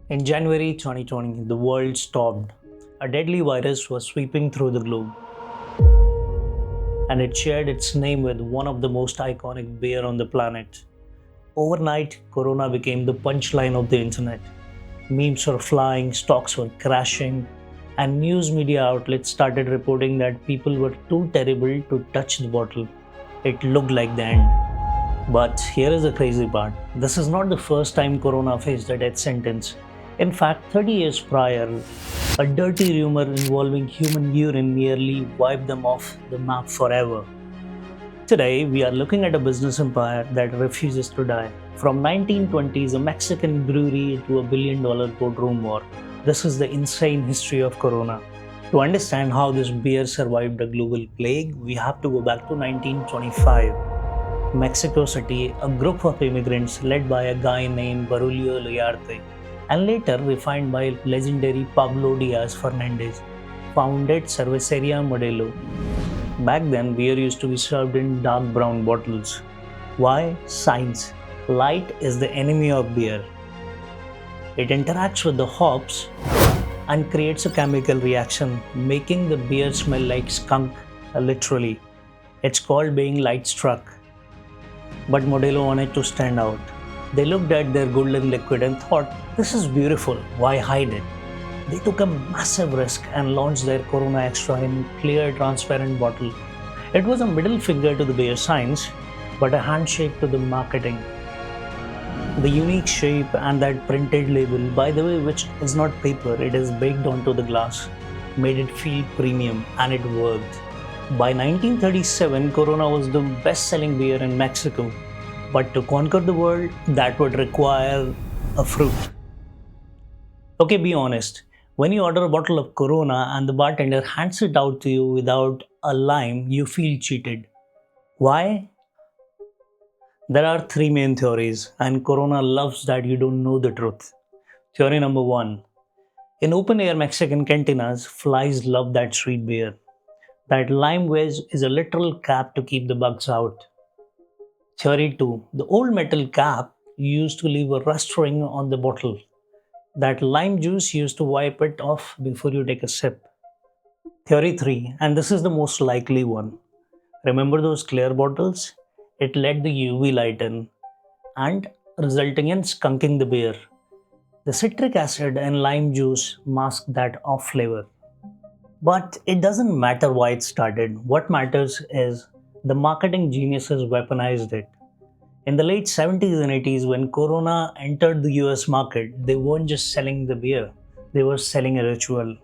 In January 2020, the world stopped. A deadly virus was sweeping through the globe, and it shared its name with one of the most iconic beer on the planet. Overnight, Corona became the punchline of the internet. Memes were flying, stocks were crashing, and news media outlets started reporting that people were too terrible to touch the bottle. It looked like the end. But here is the crazy part. This is not the first time Corona faced a death sentence. In fact, 30 years prior, a dirty rumor involving human urine nearly wiped them off the map forever. Today, we are looking at a business empire that refuses to die. From 1920s, a Mexican brewery to a billion-dollar courtroom war. This is the insane history of Corona. To understand how this beer survived a global plague, we have to go back to 1925. Mexico City, a group of immigrants led by a guy named Barulio Liarte and later refined by legendary Pablo Diaz Fernandez, founded Cerveceria Modelo. Back then, beer used to be served in dark brown bottles. Why? Science. Light is the enemy of beer. It interacts with the hops and creates a chemical reaction, making the beer smell like skunk, literally. It's called being light struck. But Modelo wanted to stand out. They looked at their golden liquid and thought, this is beautiful, why hide it? They took a massive risk and launched their Corona Extra in clear, transparent bottle. It was a middle finger to the beer science, but a handshake to the marketing. The unique shape and that printed label, by the way, which is not paper, it is baked onto the glass, made it feel premium, and it worked. By 1937, Corona was the best-selling beer in Mexico. But to conquer the world, that would require a fruit. Okay, be honest. When you order a bottle of Corona and the bartender hands it out to you without a lime, you feel cheated. Why? There are three main theories, and Corona loves that you don't know the truth. Theory number one. In open-air Mexican cantinas, flies love that sweet beer. That lime wedge is a literal cap to keep the bugs out. Theory 2. The old metal cap used to leave a rust ring on the bottle. That lime juice used to wipe it off before you take a sip. Theory 3. And this is the most likely one. Remember those clear bottles? It let the UV light in and resulting in skunking the beer. The citric acid and lime juice mask that off flavor. But it doesn't matter why it started. What matters is the marketing geniuses weaponized it. In the late 70s and 80s, when Corona entered the US market, they weren't just selling the beer, they were selling a ritual.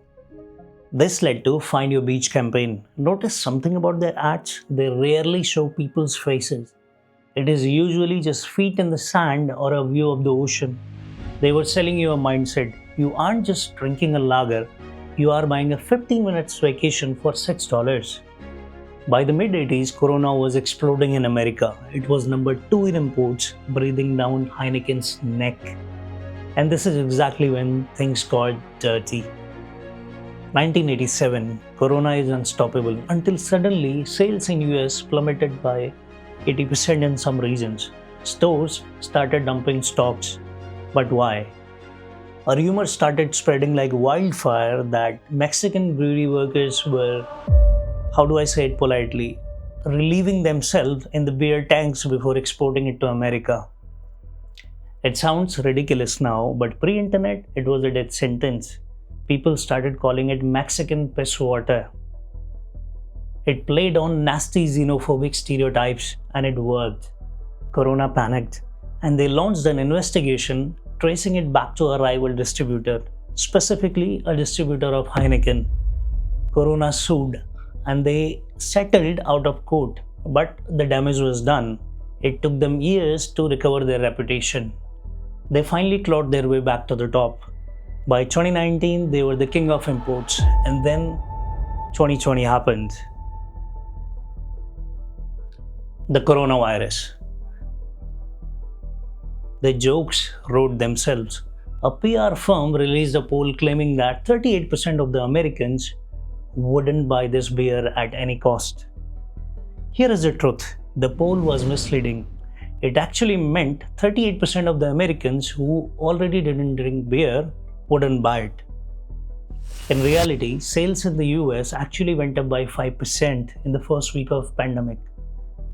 This led to Find Your Beach campaign. Notice something about their ads? They rarely show people's faces. It is usually just feet in the sand or a view of the ocean. They were selling you a mindset. You aren't just drinking a lager, you are buying a 15 minutes vacation for $6. By the mid-80s, Corona was exploding in America. It was number 2 in imports, breathing down Heineken's neck. And this is exactly when things got dirty. 1987, Corona is unstoppable until suddenly sales in US plummeted by 80% in some regions. Stores started dumping stocks. But why? A rumor started spreading like wildfire that Mexican brewery workers were, how do I say it politely, relieving themselves in the beer tanks before exporting it to America. It sounds ridiculous now, but pre-internet, it was a death sentence. People started calling it Mexican piss water. It played on nasty xenophobic stereotypes and it worked. Corona panicked and they launched an investigation tracing it back to a rival distributor, specifically a distributor of Heineken. Corona sued and they settled out of court, but the damage was done. It took them years to recover their reputation. They finally clawed their way back to the top. By 2019, they were the king of imports, and then 2020 happened. The coronavirus. The jokes wrote themselves. A PR firm released a poll claiming that 38% of the Americans wouldn't buy this beer at any cost. Here is the truth. The poll was misleading. It actually meant 38% of the Americans who already didn't drink beer wouldn't buy it. In reality, sales in the US actually went up by 5% in the first week of pandemic.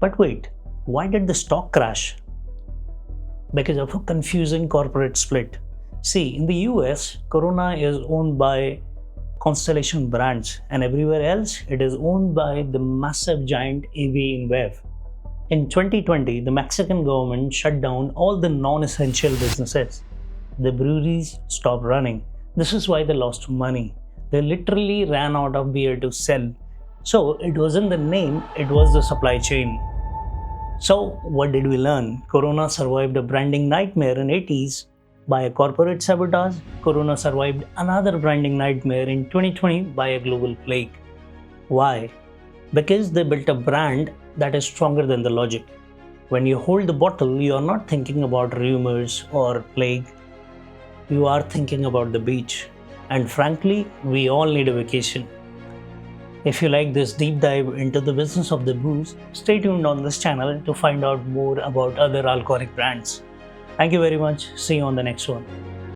But wait, why did the stock crash? Because of a confusing corporate split. See, in the US, Corona is owned by Constellation brands, and everywhere else it is owned by the massive giant InBev. In 2020, the Mexican government shut down all the non-essential businesses. The breweries stopped running. This is why they lost money. They literally ran out of beer to sell. So it wasn't the name, it was the supply chain. So what did we learn? Corona survived a branding nightmare in 80s by a corporate sabotage. Corona survived another branding nightmare in 2020 by a global plague. Why? Because they built a brand that is stronger than the logic. When you hold the bottle, you are not thinking about rumors or plague. You are thinking about the beach. And frankly, we all need a vacation. If you like this deep dive into the business of the booze, stay tuned on this channel to find out more about other alcoholic brands. Thank you very much. See you on the next one.